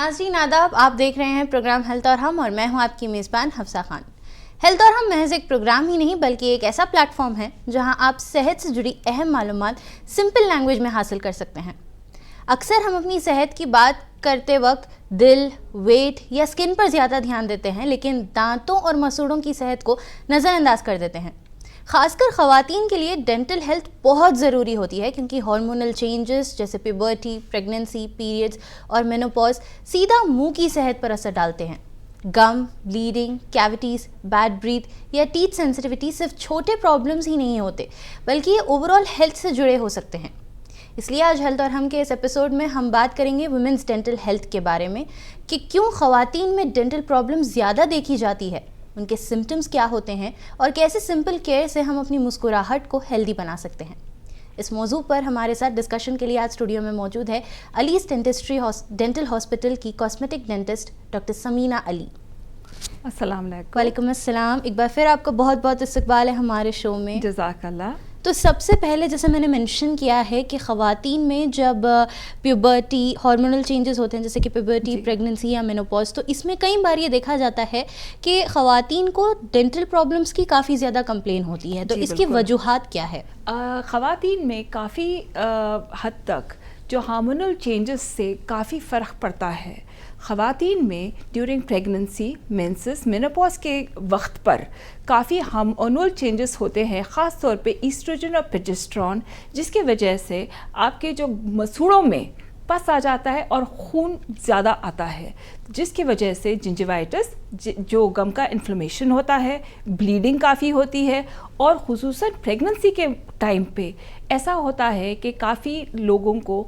नाज़रीन आदाब, आप देख रहे हैं प्रोग्राम हेल्थ और हम, और मैं हूं आपकी मेज़बान हफ्सा खान। हेल्थ और हम महज एक प्रोग्राम ही नहीं बल्कि एक ऐसा प्लेटफॉर्म है जहां आप सेहत से जुड़ी अहम मालूमात सिंपल लैंग्वेज में हासिल कर सकते हैं। अक्सर हम अपनी सेहत की बात करते वक्त दिल, वेट या स्किन पर ज़्यादा ध्यान देते हैं, लेकिन दांतों और मसूड़ों की सेहत को नज़रअंदाज कर देते हैं। खासकर ख़वातीन के लिए डेंटल हेल्थ बहुत ज़रूरी होती है, क्योंकि हार्मोनल चेंजेस जैसे प्यूबर्टी, प्रेगनेंसी, पीरियड्स और मेनोपॉज सीधा मुंह की सेहत पर असर डालते हैं। गम, ब्लीडिंग, कैविटीज़, बैड ब्रीथ या टीथ सेंसिटिविटी सिर्फ छोटे प्रॉब्लम्स ही नहीं होते, बल्कि ये ओवरऑल हेल्थ से जुड़े हो सकते हैं। इसलिए आज हेल्थ और हम के इस एपिसोड में हम बात करेंगे वुमेन्स डेंटल हेल्थ के बारे में कि क्यों ख़वातीन में डेंटल प्रॉब्लम ज़्यादा देखी जाती है, उनके सिम्टम्स क्या होते हैं और कैसे सिंपल केयर से हम अपनी मुस्कुराहट को हेल्दी बना सकते हैं। इस मौजू पर हमारे साथ डिस्कशन के लिए आज स्टूडियो में मौजूद है अलीज़ डेंटल हॉस्पिटल की cosmetic dentist doctor Samina Ali. अस्सलाम वालेकुम। वालेकुम अस्सलाम। एक बार फिर आपका बहुत बहुत इस्तकबाल है हमारे शो में। जज़ाकल्लाह। तो सबसे पहले जैसे मैंने मेंशन किया है कि ख़वातीन में जब प्यूबर्टी, हार्मोनल चेंजेस होते हैं जैसे कि प्यूबर्टी, प्रेगनेंसी या मेनोपॉज, तो इसमें कई बार ये देखा जाता है कि ख़वातीन को डेंटल प्रॉब्लम्स की काफ़ी ज़्यादा कंप्लेन होती है। तो इसकी वजूहात क्या है? ख़वातीन में काफ़ी हद तक जो हार्मोनल चेंजेस से काफ़ी फ़र्क पड़ता है। ख़वातीन में ड्यूरिंग प्रेगनेंसी, मेंसेस, मेनोपॉज के वक्त पर काफ़ी हार्मोनल चेंजेस होते हैं, ख़ास तौर पे ईस्ट्रोजन और प्रोजेस्टेरोन, जिसकी वजह से आपके जो मसूड़ों में पस आ जाता है और खून ज़्यादा आता है, जिसकी वजह से जिंजिवाइटिस, जो गम का इन्फ्लेमेशन होता है, ब्लीडिंग काफ़ी होती है। और ख़ुसूसन प्रेगनेंसी के टाइम पे ऐसा होता है कि काफ़ी लोगों को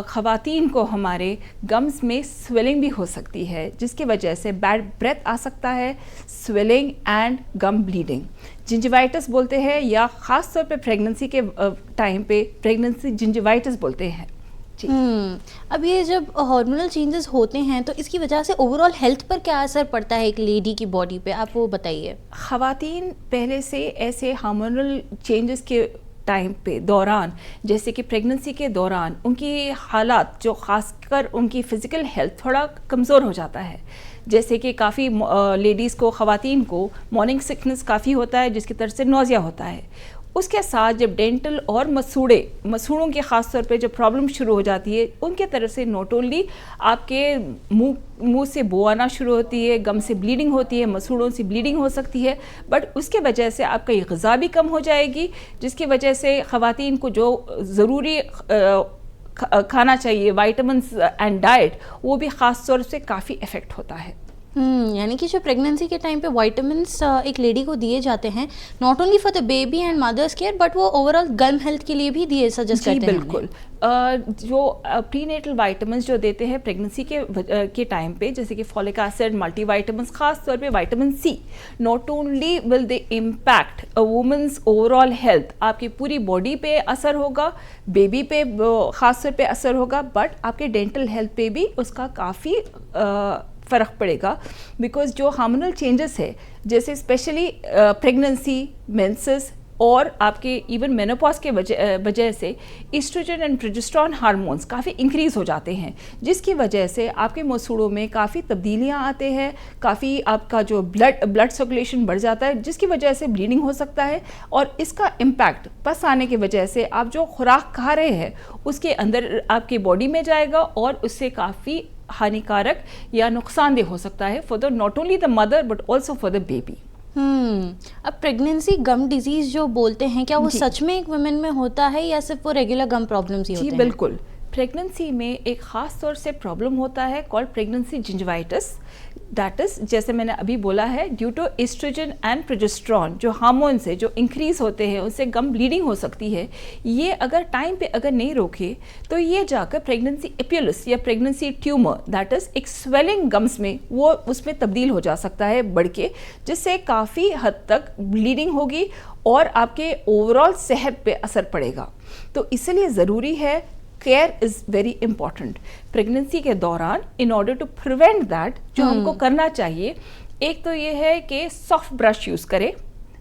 ख़वातीन को हमारे गम्स में स्वेलिंग भी हो सकती है, जिसकी वजह से बैड ब्रेथ आ सकता है, swelling and gum bleeding, gingivitis बोलते हैं, या ख़ास तौर पे प्रेगनेंसी के टाइम पे प्रेगनेंसी जिंजिवाइटिस बोलते हैं। अब ये जब हार्मोनल चेंजेस होते हैं तो इसकी वजह से ओवरऑल हेल्थ पर क्या असर पड़ता है एक लेडी की बॉडी पे, आप वो बताइए। ख़वातीन पहले से ऐसे हार्मोनल चेंजेस के टाइम पे दौरान, जैसे कि प्रेगनेंसी के दौरान, उनकी हालात जो ख़ासकर उनकी फ़िज़िकल हेल्थ थोड़ा कमज़ोर हो जाता है। जैसे कि काफ़ी लेडीज़ को, ख़वातीन को मॉर्निंग सिकनेस काफ़ी होता है, जिसकी तरफ से नौज़िया होता है। उसके साथ जब डेंटल और मसूड़ों के ख़ास तौर पे जब प्रॉब्लम शुरू हो जाती है, उनके तरफ से नॉट ओनली आपके मुंह से बो आना शुरू होती है, गम से ब्लीडिंग होती है, मसूड़ों से ब्लीडिंग हो सकती है, बट उसके वजह से आपका ग़िज़ा भी कम हो जाएगी, जिसकी वजह से ख़वातीन को जो ज़रूरी खाना चाहिए, वाइटामिन्स एंड डाइट, वो भी ख़ास तौर से काफ़ी इफ़ेक्ट होता है। यानी कि जो प्रेगनेंसी के टाइम पे विटामिन्स एक लेडी को दिए जाते हैं, not only for the baby and mothers care, but वो ओवरऑल गम हेल्थ के लिए भी दिए सजेस्ट करते हैं। बिल्कुल। जो प्रीनेटल विटामिन्स जो देते हैं प्रेगनेंसी के टाइम पे, जैसे कि फॉलिक एसिड, मल्टीविटामिन्स, खास तौर पे vitamin C, not only will they impact a women's overall health, आपकी पूरी बॉडी पे असर होगा, बेबी पे खास तौर पे असर होगा, बट आपके डेंटल हेल्थ पे भी उसका काफ़ी फ़र्क पड़ेगा। बिकॉज जो हार्मोनल चेंजेस है, जैसे स्पेशली प्रेगनेंसी, मेंसेस और आपके इवन मेनोपॉज के वजह से ईस्ट्रोजन एंड प्रोजेस्टेरोन हार्मोन्स काफ़ी इंक्रीज़ हो जाते हैं, जिसकी वजह से आपके मसूड़ों में काफ़ी तब्दीलियाँ आते हैं, काफ़ी आपका जो ब्लड सर्कुलेशन बढ़ जाता है, जिसकी वजह से ब्लीडिंग हो सकता है। और इसका इम्पैक्ट पस आने की वजह से आप जो खुराक खा रहे हैं उसके अंदर आपकी बॉडी में जाएगा, और उससे काफ़ी हानिकारक या नुकसानदेह हो सकता है for the not only the mother but also for the baby. अब प्रेगनेंसी गम डिजीज़ जो बोलते हैं, क्या वो सच में एक वुमेन में होता है या सिर्फ वो रेगुलर गम प्रॉब्लम्स ही होते हैं? जी बिल्कुल। प्रेगनेंसी में एक ख़ास तौर से प्रॉब्लम होता है called pregnancy gingivitis, that is जैसे मैंने अभी बोला है, due to oestrogen and progesterone जो हार्मोन्स है जो इंक्रीज़ होते हैं, उससे गम ब्लीडिंग हो सकती है। ये अगर टाइम पे अगर नहीं रोके तो ये जाकर प्रेगनेंसी एप्यूलिस या प्रेगनेंसी ट्यूमर, दैट इज़ एक स्वेलिंग गम्स में, वो उसमें तब्दील हो जा सकता है बढ़ के, जिससे काफ़ी हद तक ब्लीडिंग होगी और आपके ओवरऑल सेहत पे असर पड़ेगा। तो इसलिए ज़रूरी है, care is very important pregnancy के दौरान। In order to prevent that, जो हमको करना चाहिए, एक तो ये है कि सॉफ्ट ब्रश यूज़ करें,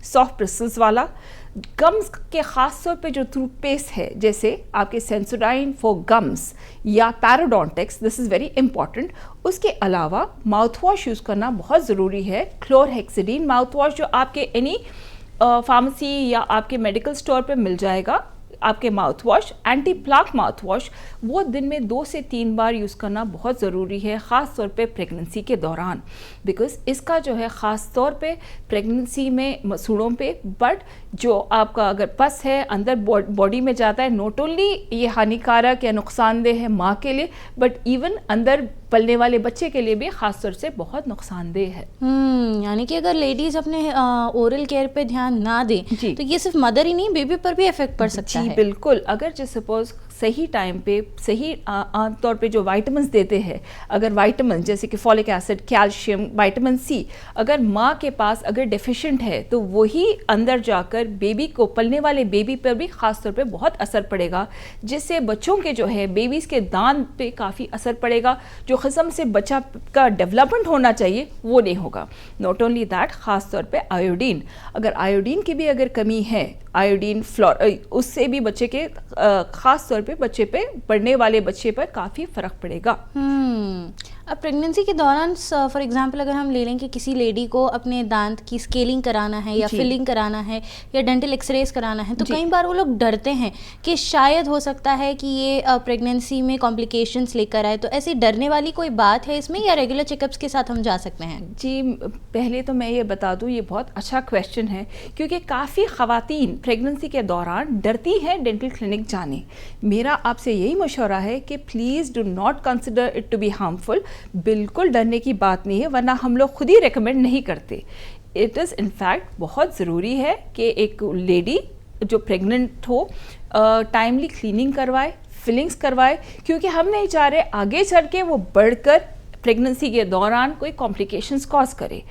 सॉफ्ट ब्रिसल्स वाला। गम्स के ख़ास तौर पे जो टूथपेस्ट है, जैसे आपके सेंसोडाइन फॉर गम्स या पैराडोंटेक्स, दिस इज़ वेरी इंपॉर्टेंट। उसके अलावा माउथ वॉश यूज़ करना बहुत ज़रूरी है। क्लोरहेक्सिडीन माउथ वॉश जो आपके एनी फार्मेसी या आपके मेडिकल स्टोर पे मिल जाएगा, आपके mouth wash, anti plaque mouth wash, वो दिन में 2 से 3 बार यूज़ करना बहुत ज़रूरी है, ख़ास तौर पे प्रेगनेंसी के दौरान, बिकॉज़ इसका जो है ख़ास तौर पे प्रेगनेंसी में मसूड़ों पे, बट जो आपका अगर पस है अंदर बॉडी में जाता है, नॉट ओनली ये हानिकारक या नुकसानदेह है माँ के लिए, बट इवन अंदर पलने वाले बच्चे के लिए भी ख़ास तौर से बहुत नुकसानदेह है। यानी कि अगर लेडीज़ अपने ओरल केयर पे ध्यान ना दें तो ये सिर्फ मदर ही नहीं, बेबी पर भी इफेक्ट पड़ सकता है। बिल्कुल, अगर जो सपोज सही टाइम पे सही आमतौर पे जो वाइटामिन देते हैं, अगर वाइटामिन जैसे कि folic acid, calcium, vitamin C अगर माँ के पास अगर डेफिशिएंट है तो वही अंदर जाकर बेबी को, पलने वाले बेबी पर भी ख़ास तौर पे बहुत असर पड़ेगा, जिससे बच्चों के जो है बेबीज़ के दांत पे काफ़ी असर पड़ेगा। जो किस्म से बच्चा का डेवलपमेंट होना चाहिए वो नहीं होगा। नॉट ओनली दैट, ख़ास तौर पे आयोडीन, अगर आयोडीन की भी अगर कमी है, आयोडीन उससे भी बच्चे के ख़ास तौर पे बच्चे पे, पढ़ने वाले बच्चे पर काफ़ी फ़र्क पड़ेगा। अब प्रेगनेंसी के दौरान फॉर एग्जांपल अगर हम ले लें कि किसी लेडी को अपने दांत की स्केलिंग कराना है या फिलिंग कराना है या डेंटल एक्सरेज कराना है, तो कई बार वो लोग डरते हैं कि शायद हो सकता है कि ये प्रेगनेंसी में कॉम्प्लिकेशंस लेकर आए, तो ऐसी डरने वाली कोई बात है इसमें या रेगुलर चेकअप्स के साथ हम जा सकते हैं? जी, पहले तो मैं ये बता दूँ, ये बहुत अच्छा क्वेश्चन है, क्योंकि काफ़ी ख़वातीन प्रेगनेंसी के दौरान डरती हैं डेंटल क्लिनिक जाने। मेरा आपसे यही मशवरा है कि please do not consider it to be harmful. बिल्कुल डरने की बात नहीं है, वरना हम लोग खुद ही रेकमेंड नहीं करते। इट इज़ इनफैक्ट बहुत ज़रूरी है कि एक लेडी जो प्रेग्नेंट हो टाइमली क्लीनिंग करवाए, फिलिंग्स करवाए, क्योंकि हम नहीं चाह रहे आगे चल के वो बढ़कर प्रेगनेंसी के दौरान कोई कॉम्प्लिकेशंस कॉज करे।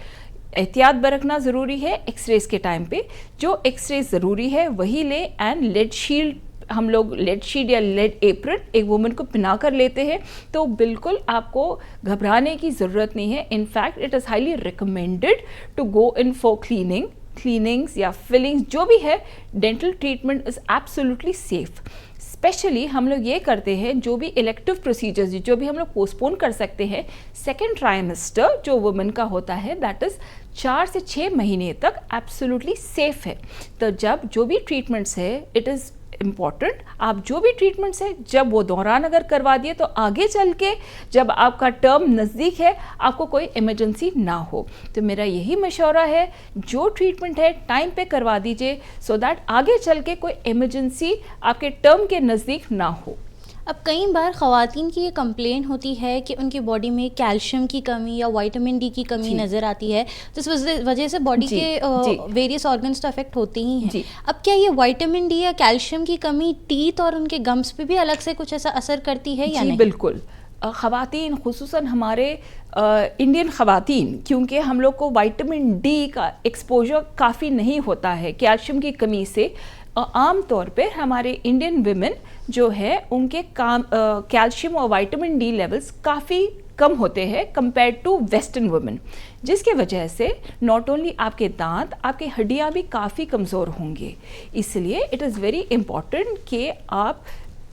एहतियात बरतना ज़रूरी है। एक्सरेज के टाइम पे जो एक्सरेज ज़रूरी है वही ले, एंड लेड शील्ड, हम लोग लेड शील्ड या लेड एप्रन एक वुमन को पहना कर लेते हैं, तो बिल्कुल आपको घबराने की ज़रूरत नहीं है। In fact it is highly recommended to go in for cleanings या फिलिंग्स, जो भी है dental treatment is absolutely safe. Specially हम लोग ये करते हैं जो भी इलेक्टिव प्रोसीजर्स जो भी हम लोग पोस्टपोन कर सकते हैं, सेकेंड ट्राइमेस्टर जो वुमेन का होता है, दैट इज़ 4 से 6 महीने तक एब्सोल्युटली सेफ है। तो जब जो भी ट्रीटमेंट्स है, इट इज़ इम्पॉर्टेंट, आप जो भी ट्रीटमेंट्स है जब वो दौरान अगर करवा दिए तो आगे चल के जब आपका टर्म नज़दीक है आपको कोई इमरजेंसी ना हो। तो मेरा यही मशवरा है, जो ट्रीटमेंट है टाइम पे करवा दीजिए, सो दैट आगे चल के कोई इमरजेंसी आपके टर्म के नज़दीक ना हो। अब कई बार ख़वातीन की ये कंप्लेन होती है कि उनकी बॉडी में कैल्शियम की कमी या विटामिन डी की कमी नज़र आती है, तो इस वजह से बॉडी के वेरियस ऑर्गन्स तो अफेक्ट होते ही हैं। अब क्या ये विटामिन डी या कैल्शियम की कमी टीथ और उनके गम्स पे भी अलग से कुछ ऐसा असर करती है या नहीं? बिल्कुल। ख़वातीन, खुसूसन हमारे इंडियन ख़वातीन, क्योंकि हम लोग को विटामिन डी का एक्सपोजर काफ़ी नहीं होता है कैल्शियम की कमी से, आम तौर पे हमारे इंडियन विमेन जो है उनके कैल्शियम और विटामिन डी लेवल्स काफ़ी कम होते हैं कंपेयर टू वेस्टर्न वुमेन, जिसकी वजह से नॉट ओनली आपके दांत, आपकी हड्डियां भी काफ़ी कमज़ोर होंगे। इसलिए इट इज़ वेरी इम्पॉर्टेंट कि आप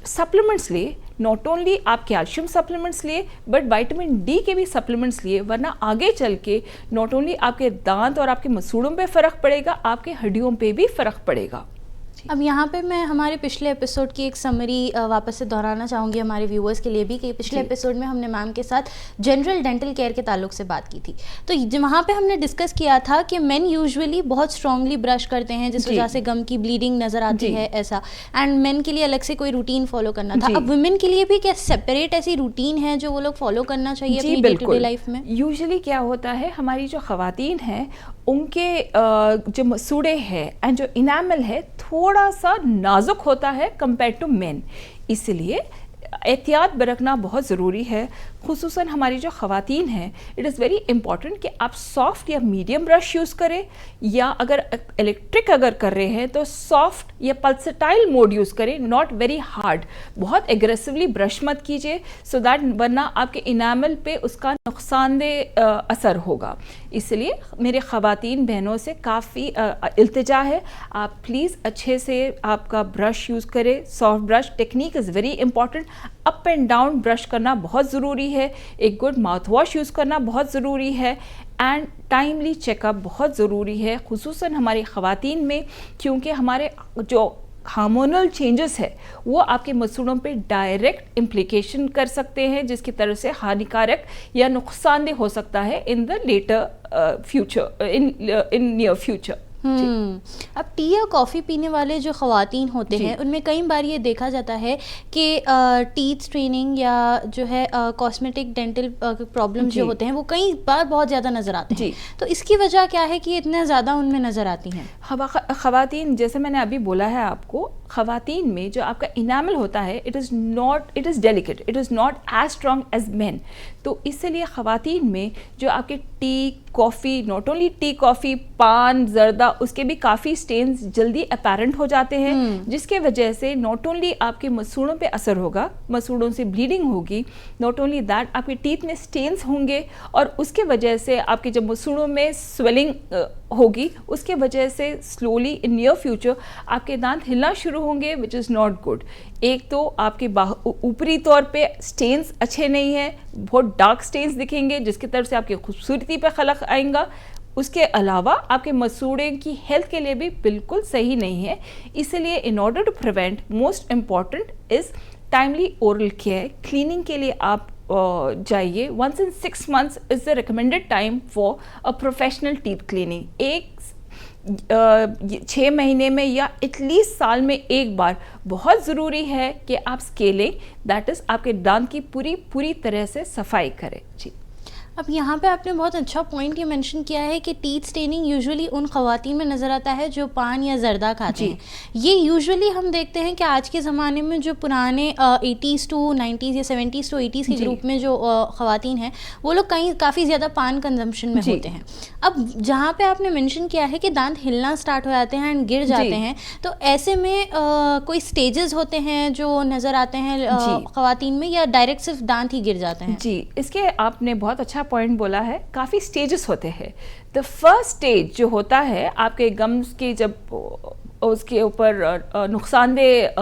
सप्लीमेंट्स लिए, नॉट ओनली आप कैल्शियम सप्लीमेंट्स लिए बट विटामिन डी के भी सप्लीमेंट्स लिए, वरना आगे चल के नॉट ओनली आपके दांत और आपके मसूड़ों पे फ़र्क पड़ेगा, आपके हड्डियों पे भी फ़र्क पड़ेगा। अब यहाँ पे मैं हमारे पिछले एपिसोड की एक समरी वापस से दोहराना चाहूँगी हमारे व्यूअर्स के लिए भी, कि पिछले एपिसोड में हमने मैम के साथ जनरल डेंटल केयर के ताल्लुक से बात की थी। तो वहाँ पे हमने डिस्कस किया था कि मेन यूजुअली बहुत स्ट्रांगली ब्रश करते हैं, जिस वजह से गम की ब्लीडिंग नज़र आती है ऐसा, एंड मेन के लिए अलग से कोई रूटीन फॉलो करना था। अब वुमेन के लिए भी क्या सेपरेट ऐसी रूटीन है जो वो लोग फॉलो करना चाहिए अपनी डे टू डे लाइफ में? यूजुअली क्या होता है, हमारी जो ख़वातीन हैं उनके जो मसूड़े हैं एंड जो इनामल है थोड़ा सा नाजुक होता है कंपेयर टू मेन, इसलिए एहतियात बरतना बहुत ज़रूरी है। खुसूसन हमारी जो ख़वातीन हैं, इट इज़ वेरी इंपॉर्टेंट कि आप सॉफ्ट या मीडियम ब्रश यूज़ करें, या अगर इलेक्ट्रिक अगर कर रहे हैं तो सॉफ्ट या पल्सेटाइल मोड यूज़ करें, नॉट वेरी हार्ड। बहुत एग्रेसिवली ब्रश मत कीजिए, सो दैट वरना आपके इनामल पे उसका नुकसानदेह असर होगा। इसलिए मेरे ख़वातीन बहनों से काफ़ी इल्तिजा है, आप प्लीज़ अच्छे से आपका ब्रश यूज़ करें, soft brush. Technique is very important, up and down brush करना बहुत ज़रूरी है, एक गुड माउथ वॉश यूज़ करना बहुत ज़रूरी है, एंड टाइमली चेकअप बहुत ज़रूरी है, खुसूसन हमारी ख़वातीन में, क्योंकि हमारे जो हार्मोनल चेंजेस है वो आपके मसूड़ों पे डायरेक्ट इम्प्लीकेशन कर सकते हैं, जिसकी तरह से हानिकारक या नुकसानदेह हो सकता है in the later future, in near future. अब टी या कॉफ़ी पीने वाले जो ख़वातीन होते हैं उनमें कई बार ये देखा जाता है कि टीथ स्ट्रेनिंग या जो है कॉस्मेटिक डेंटल प्रॉब्लम जो होते हैं वो कई बार बहुत ज़्यादा नज़र आते हैं। तो इसकी वजह क्या है कि इतने ज़्यादा उनमें नज़र आती हैं? ख़वातीन, जैसे मैंने अभी बोला है आपको, ख़वातीन में जो आपका इनामल होता है it is delicate, it is not as strong as men. तो इसलिए ख़वातीन में जो आपके tea, coffee, not only tea, coffee, paan, जर्दा, उसके भी काफ़ी स्टेन्स जल्दी अपेरेंट हो जाते हैं, जिसके वजह से नॉट ओनली आपके मसूड़ों पे असर होगा, मसूड़ों से ब्लीडिंग होगी, नॉट ओनली दैट आपके टीथ में स्टेन्स होंगे, और उसके वजह से आपके जब मसूड़ों में स्वेलिंग होगी, उसके वजह से स्लोली इन नियर फ्यूचर आपके दांत हिलना शुरू होंगे, विच इज़ नॉट गुड। एक तो आपके ऊपरी तौर पे स्टेन्स अच्छे नहीं हैं, बहुत डार्क स्टेन्स दिखेंगे, जिसकी तरफ से आपकी खूबसूरती पे खलक आएगा। उसके अलावा आपके मसूड़े की हेल्थ के लिए भी बिल्कुल सही नहीं है। इसलिए in order to prevent, most important is timely oral care. Cleaning के लिए आप जाइए, 1 in 6 months is the recommended time for a professional teeth cleaning. 6 महीने में या एटलीस्ट साल में एक बार बहुत ज़रूरी है कि आप स्केलिंग, दैट इज़ आपके दांत की पूरी तरह से सफाई करें। जी, अब यहाँ पे आपने बहुत अच्छा पॉइंट ये मेंशन किया है कि टीथ स्टेनिंग यूजुअली उन ख़वातीन में नज़र आता है जो पान या जर्दा खाते हैं। ये यूजुअली हम देखते हैं कि आज के ज़माने में जो पुराने 80s to 90s या 70s to 80s के ग्रुप में जो ख़वातीन हैं वो लोग काफ़ी ज़्यादा पान कंजम्पशन में होते हैं। अब जहाँ पे आपने मेंशन किया है कि दांत हिलना स्टार्ट हो जाते हैं एंड गिर जाते हैं, तो ऐसे में कोई स्टेजेस होते हैं जो नज़र आते हैं ख़वातीन में, या डायरेक्ट सिर्फ दांत ही गिर जाते हैं? जी, इसके आपने बहुत अच्छा पॉइंट बोला है, काफ़ी स्टेजेस होते हैं। द फर्स्ट स्टेज जो होता है आपके गम्स के, जब उसके ऊपर नुकसानदेह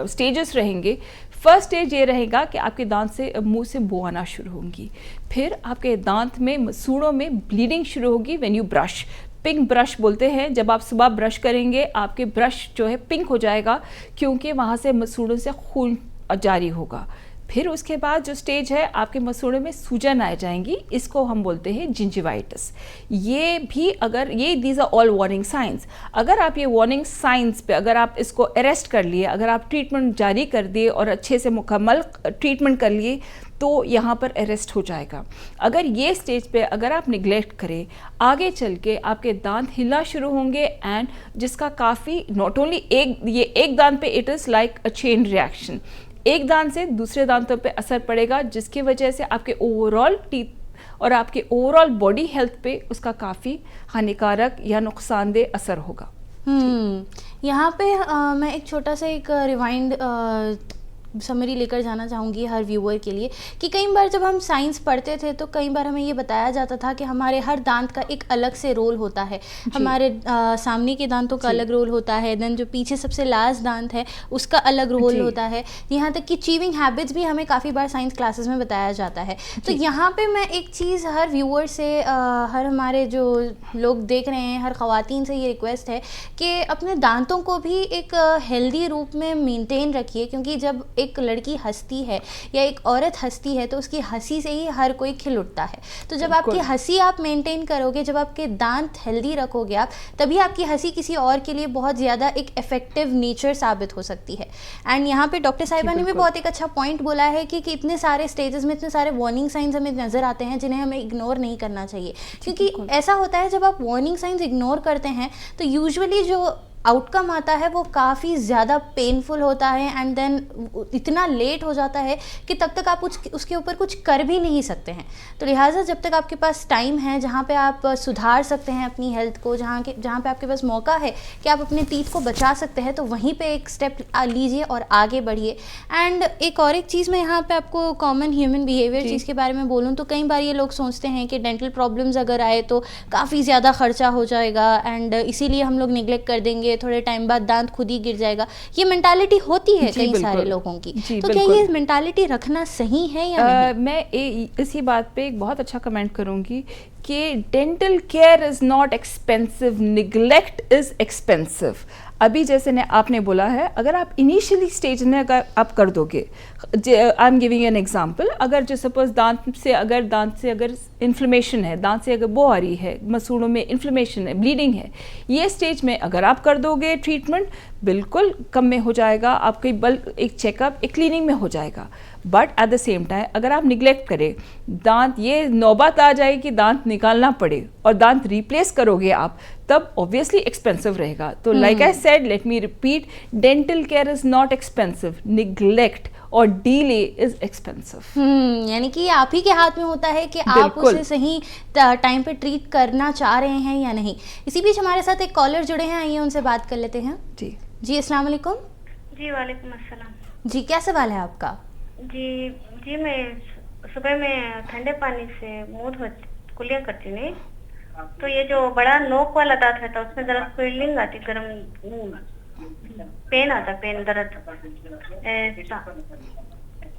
स्टेजेस रहेंगे, फर्स्ट स्टेज ये रहेगा कि आपके दांत से मुंह से बू आना शुरू होंगी, फिर आपके दांत में मसूड़ों में ब्लीडिंग शुरू होगी। When you brush, pink brush बोलते हैं, जब आप सुबह ब्रश करेंगे आपके ब्रश जो है पिंक हो जाएगा, क्योंकि वहाँ से मसूड़ों से खून जारी होगा। फिर उसके बाद जो स्टेज है आपके मसूड़ों में सूजन आ जाएंगी, इसको हम बोलते हैं जिंजिवाइटिस। ये भी अगर these are all warning signs. अगर आप ये वार्निंग साइंस पे अगर आप इसको अरेस्ट कर लिए, अगर आप ट्रीटमेंट जारी कर दिए और अच्छे से मुकम्मल ट्रीटमेंट कर लिए, तो यहाँ पर अरेस्ट हो जाएगा। अगर ये स्टेज पे अगर आप निगलेक्ट करें, आगे चल के आपके दांत हिलना शुरू होंगे, एंड जिसका काफ़ी नॉट ओनली एक दांत पे it is like a chain reaction, एक दांत से दूसरे दांतों पे असर पड़ेगा, जिसकी वजह से आपके ओवरऑल टीथ और आपके ओवरऑल बॉडी हेल्थ पे उसका काफ़ी हानिकारक या नुकसानदेह असर होगा। यहाँ पे मैं एक छोटा सा एक रिवाइंड समरी लेकर जाना चाहूँगी हर व्यूअर के लिए, कि कई बार जब हम साइंस पढ़ते थे तो कई बार हमें ये बताया जाता था कि हमारे हर दांत का एक अलग से रोल होता है। हमारे सामने के दांतों का अलग रोल होता है, देन जो पीछे सबसे लास्ट दांत है उसका अलग रोल होता है, यहाँ तक कि चीविंग हैबिट्स भी हमें काफ़ी बार साइंस क्लासेस में बताया जाता है। तो यहाँ पे मैं एक चीज़ हर व्यूअर से, हर हमारे जो लोग देख रहे हैं, हर ख़वातीन से ये रिक्वेस्ट है कि अपने दांतों को भी एक हेल्दी रूप में मेनटेन रखिए, क्योंकि जब एक लड़की हंसती है या एक औरत हंसती है तो उसकी हंसी से ही हर कोई खिल उठता है। तो जब आपकी हंसी आप मेंटेन करोगे, जब आपके दांत हेल्दी रखोगे आप, तभी आपकी हंसी किसी और के लिए बहुत ज़्यादा एक इफेक्टिव नेचर साबित हो सकती है। एंड यहाँ पे डॉक्टर साहिबा ने भी बहुत एक अच्छा पॉइंट बोला है कि इतने सारे स्टेजेस में इतने सारे वार्निंग साइंस हमें नज़र आते हैं जिन्हें हमें इग्नोर नहीं करना चाहिए, क्योंकि ऐसा होता है जब आप वार्निंग साइंस इग्नोर करते हैं तो यूजुअली जो आउटकम आता है वो काफ़ी ज़्यादा पेनफुल होता है एंड देन इतना लेट हो जाता है कि तब तक आप उसके ऊपर कुछ कर भी नहीं सकते हैं। तो लिहाजा जब तक आपके पास टाइम है जहाँ पे आप सुधार सकते हैं अपनी हेल्थ को, जहाँ पे आपके पास मौका है कि आप अपने टीथ को बचा सकते हैं, तो वहीं पे एक स्टेप लीजिए और आगे बढ़िए। एंड एक चीज़ मैं यहाँ पे आपको कॉमन ह्यूमन बिहेवियर चीज़ के बारे में बोलूँ तो कई बार ये लोग सोचते हैं कि डेंटल प्रॉब्लम्स अगर आए तो काफ़ी ज़्यादा खर्चा हो जाएगा एंड इसीलिए हम लोग निगलेक्ट कर देंगे, थोड़े टाइम बाद दांत खुद ही गिर जाएगा। ये मेंटालिटी होती है कई सारे लोगों की। तो क्या ये मेंटालिटी रखना सही है या नहीं? मैं इसी बात पे एक बहुत अच्छा कमेंट करूँगी कि dental care is not expensive, neglect is expensive. अभी जैसे आपने बोला है, अगर आप इनिशियली स्टेज में अगर आप कर दोगे, I am giving an example, अगर जो सपोज दांत से अगर इन्फ्लेमेशन है, दांत से अगर बो आ रही है, मसूड़ों में इन्फ्लेमेशन है, ब्लीडिंग है, ये स्टेज में अगर आप कर दोगे ट्रीटमेंट, बिल्कुल कम में हो जाएगा, आपकी एक चेकअप, एक क्लीनिंग में हो जाएगा। But at the same time अगर आप निगलेक्ट करें, दांत ये नौबत आ जाए कि दांत निकालना पड़े और दांत रिप्लेस करोगे आप, तब ऑब्वियसली एक्सपेंसिव रहेगा। तो like I said, let me repeat, dental care is not expensive, neglect और डीले इज एक्सपेंसिव। यानी कि आप ही के हाथ में होता है कि आप उसे सही टाइम पे ट्रीट करना चाह रहे हैं या नहीं। इसी बीच हमारे साथ एक कॉलर जुड़े हैं, आइए उनसे बात कर लेते हैं। जी अस्सलाम वालेकुम। जी वालेकुम अस्सलाम। जी क्या सवाल है आपका? जी मैं सुबह में ठंडे पानी से मुंह कुलिया करती नहीं, तो ये जो बड़ा नोक वाला दांत रहता है उसमें जरा फीलिंग आती, गर्म पेन आता, पेन दर्द ऐसा।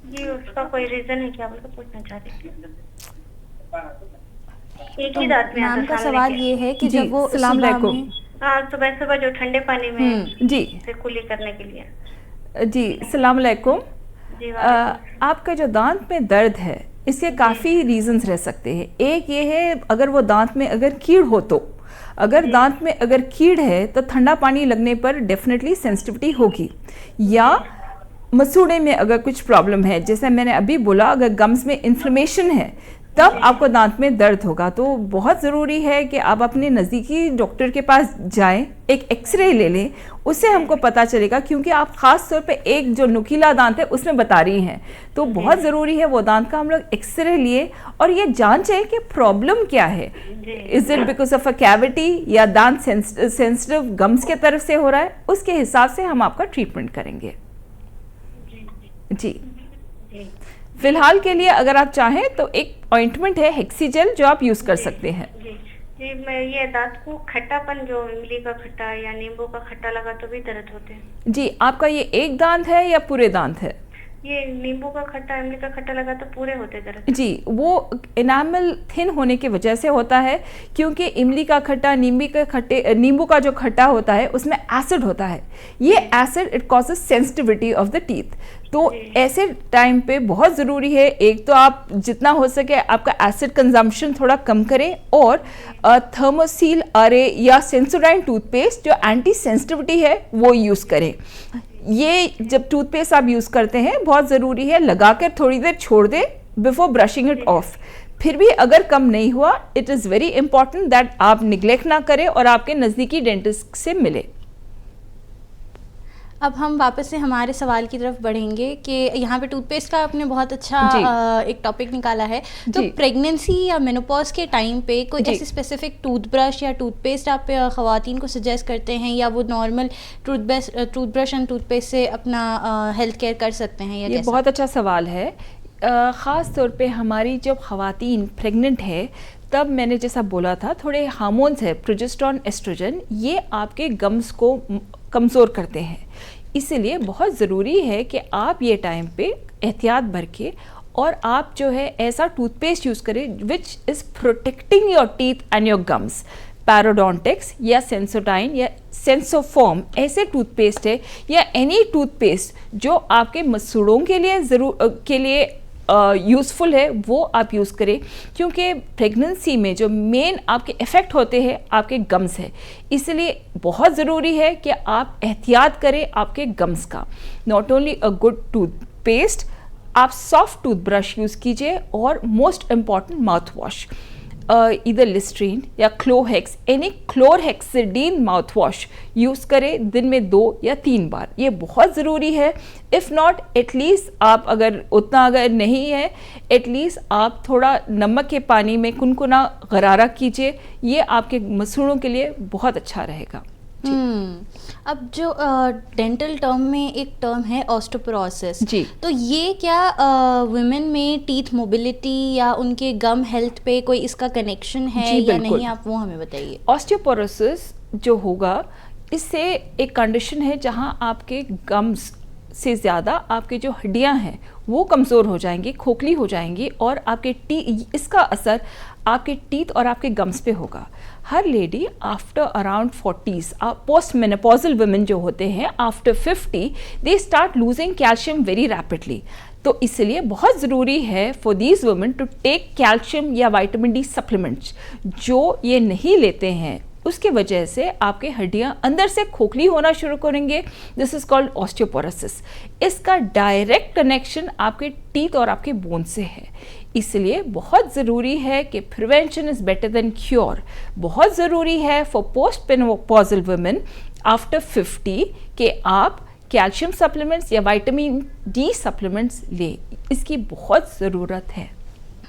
जी उसका कोई रीजन है क्या, बोलकर पूछना चाहती थी। एक ही दांत में नाम का सवाल ये है कि जब वो सुबह सुबह जो ठंडे पानी में जी से कुली करने के लिए। जी अस्सलाम वालेकुम। आपका जो दांत में दर्द है, इसके काफ़ी रीजंस रह सकते हैं। एक ये है, अगर वो दांत में अगर कीड़ हो तो, अगर दांत में अगर कीड़ है तो ठंडा पानी लगने पर डेफिनेटली सेंसिटिविटी होगी। या मसूड़े में अगर कुछ प्रॉब्लम है, जैसे मैंने अभी बोला, अगर गम्स में इन्फ्लेमेशन है तब आपको दांत में दर्द होगा। तो बहुत ज़रूरी है कि आप अपने नज़दीकी डॉक्टर के पास जाएं, एक एक्सरे ले लें, उससे हमको पता चलेगा, क्योंकि आप ख़ास तौर पे एक जो नुकीला दांत है उसमें बता रही हैं, तो बहुत ज़रूरी है वो दांत का हम लोग एक्सरे लिए और ये जांचें कि प्रॉब्लम क्या है। Is it because of a cavity या दांत सेंसिटिव गम्स के तरफ से हो रहा है, उसके हिसाब से हम आपका ट्रीटमेंट करेंगे। जी फिलहाल के लिए अगर आप चाहें तो एक ऑइंटमेंट है हेक्सीजेल जो आप यूज कर सकते हैं। जी मैं ये दांत को खट्टापन, जो इमली का खट्टा या नींबू का खट्टा लगा तो भी दर्द होते हैं। जी आपका ये एक दांत है या पूरे दांत है? ये नींबू का खट्टा, इमली का खट्टा लगा तो पूरे होते दर्द। जी वो एनामल थिन होने की वजह से होता है, क्योंकि इमली का खट्टा, नींबू का जो खट्टा होता है उसमें एसिड होता है। ये acid it causes sensitivity of the teeth. तो ऐसे टाइम पे बहुत ज़रूरी है, एक तो आप जितना हो सके आपका एसिड कंजम्पशन थोड़ा कम करें, और थर्मोसील अरे या सेंसोडाइन टूथपेस्ट जो एंटी सेंसिटिविटी है वो यूज़ करें। ये जब टूथपेस्ट आप यूज़ करते हैं बहुत ज़रूरी है लगाकर थोड़ी देर छोड़ दें बिफोर ब्रशिंग इट ऑफ। फिर भी अगर कम नहीं हुआ, it is very important that आप निगलेक्ट ना करें और आपके नज़दीकी डेंटिस्ट से मिले। अब हम वापस से हमारे सवाल की तरफ बढ़ेंगे कि यहाँ पे टूथपेस्ट का आपने बहुत अच्छा एक टॉपिक निकाला है। तो प्रेगनेंसी या मेनोपॉज के टाइम पे कोई ऐसे स्पेसिफिक टूथब्रश या टूथपेस्ट आप ख़वातीन को सजेस्ट करते हैं, या वो नॉर्मल टूथब्रश एंड टूथपेस्ट से अपना हेल्थ केयर कर सकते हैं, या ये बहुत अच्छा सवाल है। ख़ास तौर पे हमारी जब ख़वातीन प्रेग्नेंट है तब मैंने जैसा बोला था, थोड़े हार्मोन्स है, प्रोजेस्टेरोन, एस्ट्रोजन, ये आपके गम्स को कमज़ोर करते हैं। इसलिए बहुत ज़रूरी है कि आप ये टाइम पे एहतियात बरतें और आप जो है ऐसा टूथपेस्ट यूज़ करें which is protecting your teeth and your gums. Parodontax या सेंसोडाइन या सेंसोफॉर्म ऐसे टूथपेस्ट है, या एनी टूथपेस्ट जो आपके मसूड़ों के लिए यूज़फुल है वो आप यूज़ करें, क्योंकि प्रेगनेंसी में जो मेन आपके इफ़ेक्ट होते हैं आपके गम्स है। इसलिए बहुत ज़रूरी है कि आप एहतियात करें आपके गम्स का। Not only a good toothpaste, आप सॉफ्ट टूथब्रश यूज़ कीजिए और मोस्ट इम्पॉर्टेंट माउथ वॉश। इधर लिस्ट्रीन या Clohex, any chlorhexidine mouth wash use करें दिन में 2 या 3 बार, ये बहुत ज़रूरी है। इफ़ नॉट एटलीस्ट आप अगर उतना अगर नहीं है, एटलीस्ट आप थोड़ा नमक के पानी में कुनकुना गरारा कीजिए, ये आपके मसूड़ों के लिए बहुत अच्छा रहेगा। अब जो डेंटल टर्म में एक टर्म है ऑस्टियोपोरोसिस जी, तो ये क्या वुमेन में टीथ मोबिलिटी या उनके गम हेल्थ पे कोई इसका कनेक्शन है जी, या बिल्कुल। नहीं, आप वो हमें बताइए। ऑस्टियोपोरोसिस जो होगा, इससे एक कंडीशन है जहां आपके गम्स से ज़्यादा आपके जो हड्डियां हैं वो कमज़ोर हो जाएंगी, खोखली हो जाएंगी, और आपके इसका असर आपके टीथ और आपके गम्स पे होगा। हर lady after around 40s, post menopausal women जो होते हैं after 50, they start losing calcium very rapidly. तो इसलिए बहुत ज़रूरी है for these women to take calcium या विटामिन डी सप्लीमेंट्स। जो ये नहीं लेते हैं उसके वजह से आपके हड्डियां अंदर से खोखली होना शुरू करेंगे। This is called osteoporosis. इसका डायरेक्ट कनेक्शन आपके टीथ और आपके बोन से है, इसलिए बहुत ज़रूरी है कि prevention is better than cure. बहुत ज़रूरी है for post menopausal women after 50 कि आप कैल्शियम सप्लीमेंट्स या विटामिन डी सप्लीमेंट्स लें, इसकी बहुत ज़रूरत है।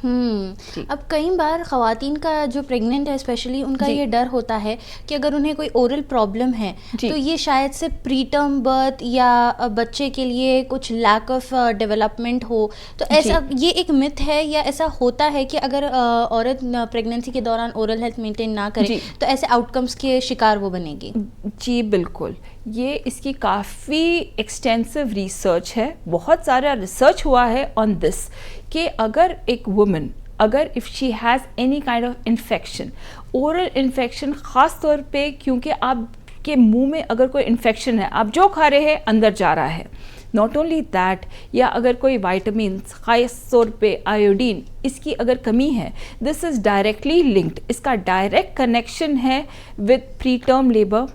अब कई बार ख़वातीन का जो प्रेग्नेंट है स्पेशली, उनका जी। ये डर होता है कि अगर उन्हें कोई ओरल प्रॉब्लम है जी। तो ये शायद से प्री टर्म बर्थ या बच्चे के लिए कुछ लैक ऑफ डेवलपमेंट हो, तो ऐसा ये एक मिथ है या ऐसा होता है कि अगर औरत प्रेगनेंसी के दौरान ओरल हेल्थ मेंटेन ना करे जी। तो ऐसे आउटकम्स के शिकार वो बनेगी? जी बिल्कुल, ये इसकी काफ़ी एक्सटेंसिव रिसर्च है, बहुत सारा रिसर्च हुआ है ऑन दिस कि अगर एक वुमन अगर if she has any kind of infection, oral infection ख़ास तौर पे, क्योंकि आपके मुंह में अगर कोई इन्फेक्शन है, आप जो खा रहे हैं अंदर जा रहा है, नॉट ओनली दैट, या अगर कोई वाइटामिन ख़ास तौर पे आयोडीन इसकी अगर कमी है, दिस इज़ डायरेक्टली लिंक्ड, इसका डायरेक्ट कनेक्शन है विद प्री टर्म लेबर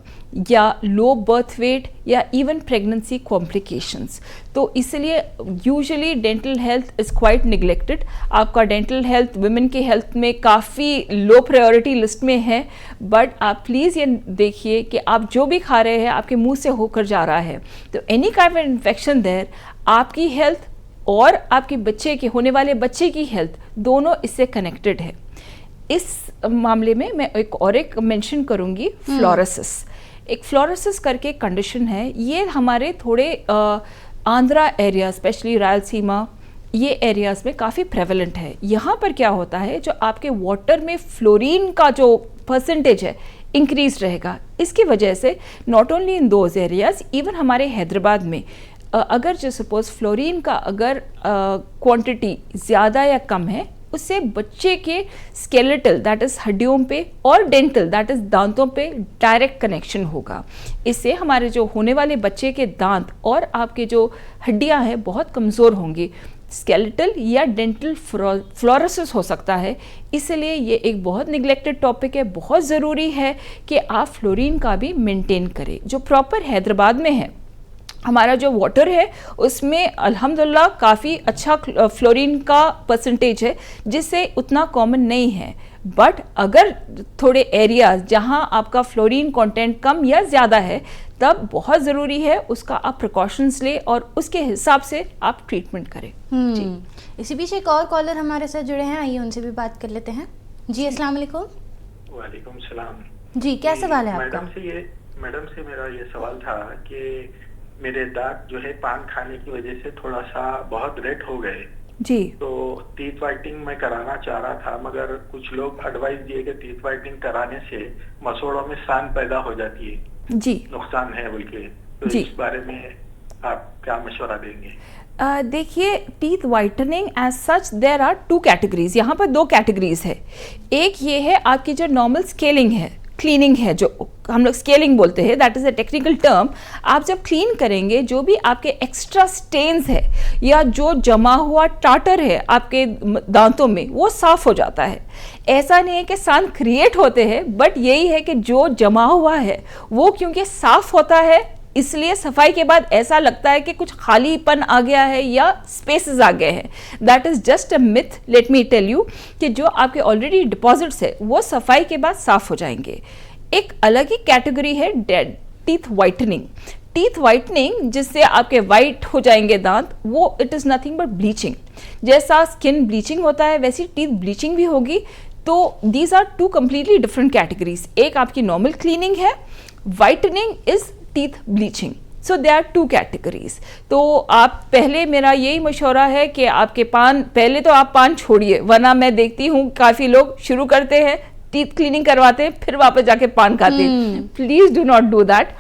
या लो बर्थ वेट या इवन प्रेगनेंसी कॉम्प्लिकेशंस। तो इसलिए usually dental health is quite neglected. आपका डेंटल हेल्थ वुमेन के हेल्थ में काफ़ी लो प्रायोरिटी लिस्ट में है, बट आप प्लीज़ ये देखिए कि आप जो भी खा रहे हैं आपके मुंह से होकर जा रहा है, तो any kind of infection there, आपकी हेल्थ और आपके बच्चे के होने वाले बच्चे की हेल्थ दोनों इससे कनेक्टेड है। इस मामले में मैं एक मेंशन करूँगी, फ्लोरोसिस। एक फ्लोरोसिस करके कंडीशन है, ये हमारे थोड़े आंध्रा एरिया स्पेशली रायलसीमा ये एरियाज़ में काफ़ी प्रेवलेंट है। यहाँ पर क्या होता है, जो आपके वाटर में फ्लोरीन का जो परसेंटेज है इंक्रीज रहेगा। इसकी वजह से not only in those areas, even हमारे हैदराबाद में अगर जो सपोज फ्लोरीन का अगर क्वांटिटी ज़्यादा या कम है, उससे बच्चे के स्केलेटल दैट इज़ हड्डियों पे और डेंटल दैट इज़ दांतों पे डायरेक्ट कनेक्शन होगा। इससे हमारे जो होने वाले बच्चे के दांत और आपके जो हड्डियां हैं बहुत कमज़ोर होंगी। स्केलेटल या डेंटल फ्लोरोसिस हो सकता है, इसलिए ये एक बहुत निगलेक्टेड टॉपिक है। बहुत ज़रूरी है कि आप फ्लोरीन का भी मेंटेन करें। जो प्रॉपर हैदराबाद में है, हमारा जो वाटर है उसमें अल्हम्दुलिल्लाह काफ़ी अच्छा फ्लोरीन का परसेंटेज है, जिससे उतना कॉमन नहीं है। बट अगर थोड़े एरियाज जहां आपका फ्लोरीन कंटेंट कम या ज़्यादा है, तब बहुत ज़रूरी है उसका आप प्रिकॉशंस ले और उसके हिसाब से आप ट्रीटमेंट करें। जी, इसी बीच एक और कॉलर हमारे साथ जुड़े हैं, आइए उनसे भी बात कर लेते हैं। जी अस्सलाम वालेकुम। वालेकुम सलाम। जी, क्या सवाल है आपका? मैडम से मेरा ये सवाल था कि मेरे दांत जो है पान खाने की वजह से थोड़ा सा बहुत रेड हो गए जी, तो टीथ वाइटनिंग मैं कराना चाह रहा था, मगर कुछ लोग एडवाइस दिए कि टीथ वाइटनिंग कराने से मसोड़ों में सान पैदा हो जाती है, जी, नुकसान है बोल के, तो जी। इस बारे में आप क्या मशवरा देंगे? देखिए, teeth whitening as such there are 2 categories. यहाँ पर 2 कैटेगरीज है। एक ये है आपकी जो नॉर्मल स्केलिंग है, क्लीनिंग है, जो हम लोग स्केलिंग बोलते हैं, that is a technical term. आप जब क्लीन करेंगे, जो भी आपके एक्स्ट्रा स्टेन्स है या जो जमा हुआ टाटर है आपके दांतों में, वो साफ़ हो जाता है। ऐसा नहीं है कि सान क्रिएट होते हैं, बट यही है कि जो जमा हुआ है वो क्योंकि साफ़ होता है इसलिए सफाई के बाद ऐसा लगता है कि कुछ खालीपन आ गया है या स्पेसेस आ गए हैं। That is just a myth. Let me tell you कि जो आपके ऑलरेडी डिपॉजिट्स है वो सफाई के बाद साफ हो जाएंगे। एक अलग ही कैटेगरी है dead teeth whitening. Teeth whitening जिससे आपके वाइट हो जाएंगे दांत, वो it is nothing but bleaching. जैसा स्किन ब्लीचिंग होता है वैसी टीथ ब्लीचिंग भी होगी। तो these are two completely different categories. एक आपकी नॉर्मल क्लीनिंग है, whitening is teeth bleaching. So they are two categories. तो आप पहले, मेरा यही मशवरा है कि आपके पान, पहले तो आप पान छोड़िए, वरना मैं देखती हूँ काफ़ी लोग शुरू करते हैं, टीथ क्लीनिंग करवाते हैं, फिर वापस जाके पान खाते हैं। Please do not do that.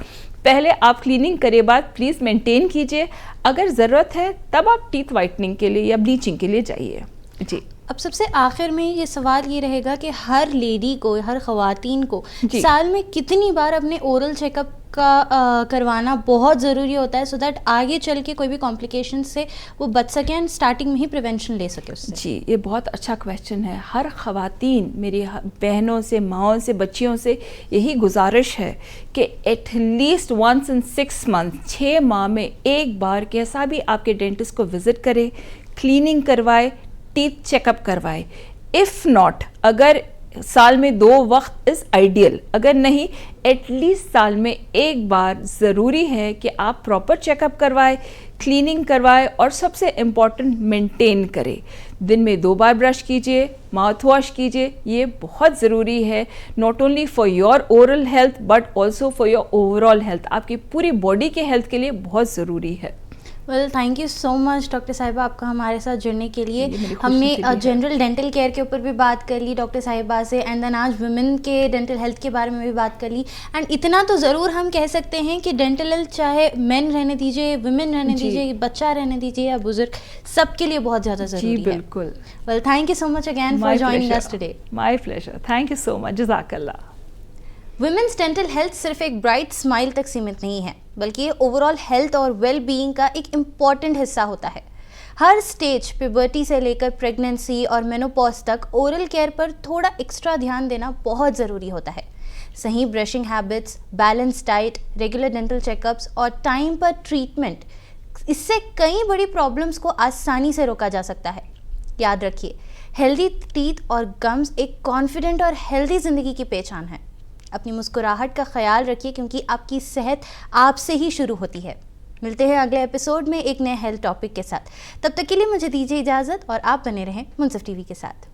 पहले आप क्लीनिंग करे बाद प्लीज़ मेंटेन कीजिए। अगर ज़रूरत है तब आप टीथ वाइटनिंग के लिए या ब्लीचिंग के लिए जाइए। जी। अब सबसे आखिर में ये सवाल ये रहेगा कि हर लेडी को, हर ख़वातीन को साल में कितनी बार अपने ओरल चेकअप का करवाना बहुत ज़रूरी होता है, सो दैट आगे चल के कोई भी कॉम्प्लिकेशन से वो बच सके एंड स्टार्टिंग में ही प्रिवेंशन ले सके उससे? जी, ये बहुत अच्छा क्वेश्चन है। हर ख़वातीन, मेरी बहनों से, माओं से, बच्चियों से यही गुजारिश है कि एटलीस्ट वंस इन 6 मंथ, 6 माह में एक बार कैसा भी आपके डेंटिस्ट को विज़िट करें, क्लीनिंग करवाए, टीथ चेकअप करवाए। इफ़ नॉट, अगर साल में 2 वक्त इज़ आइडियल, अगर नहीं एटलीस्ट साल में एक बार ज़रूरी है कि आप प्रॉपर चेकअप करवाएं, क्लीनिंग करवाएं और सबसे इम्पॉर्टेंट मेंटेन करें। दिन में 2 बार ब्रश कीजिए, माउथ वॉश कीजिए, ये बहुत ज़रूरी है, not only for your oral health but also for your overall health. आपकी पूरी बॉडी के हेल्थ के लिए बहुत ज़रूरी है। Well, thank you so much doctor साहिबा आपका हमारे साथ जुड़ने के लिए। हमने जनरल डेंटल केयर के ऊपर भी बात कर ली डॉक्टर साहिबा से, एंड देन आज वुमेन के डेंटल हेल्थ के बारे में भी बात कर ली। एंड इतना तो ज़रूर हम कह सकते हैं कि डेंटल हेल्थ चाहे मेन रहने दीजिए, वुमेन रहने दीजिए, बच्चा रहने दीजिए या बुजुर्ग, सबके लिए बहुत ज़्यादा ज़रूरी है। बिल्कुल। Well, thank you so much again for joining us today. My pleasure, thank you so much, जज़ाकल्लाह। वुमेन्स डेंटल हेल्थ सिर्फ एक ब्राइट स्माइल तक सीमित नहीं है, बल्कि ये ओवरऑल हेल्थ और वेल बीइंग का एक इम्पॉर्टेंट हिस्सा होता है। हर स्टेज, प्यूबर्टी से लेकर प्रेगनेंसी और मेनोपॉज तक ओरल केयर पर थोड़ा एक्स्ट्रा ध्यान देना बहुत ज़रूरी होता है। सही brushing habits, balance diet, regular dental checkups और टाइम पर ट्रीटमेंट, इससे कई बड़ी प्रॉब्लम्स को आसानी से रोका जा सकता है। याद रखिए, हेल्दी टीथ और गम्स एक कॉन्फिडेंट और हेल्दी ज़िंदगी की पहचान है। अपनी मुस्कुराहट का ख्याल रखिए, क्योंकि आपकी सेहत आपसे ही शुरू होती है। मिलते हैं अगले एपिसोड में एक नए हेल्थ टॉपिक के साथ। तब तक के लिए मुझे दीजिए इजाज़त और आप बने रहें मुनसिफ टीवी के साथ।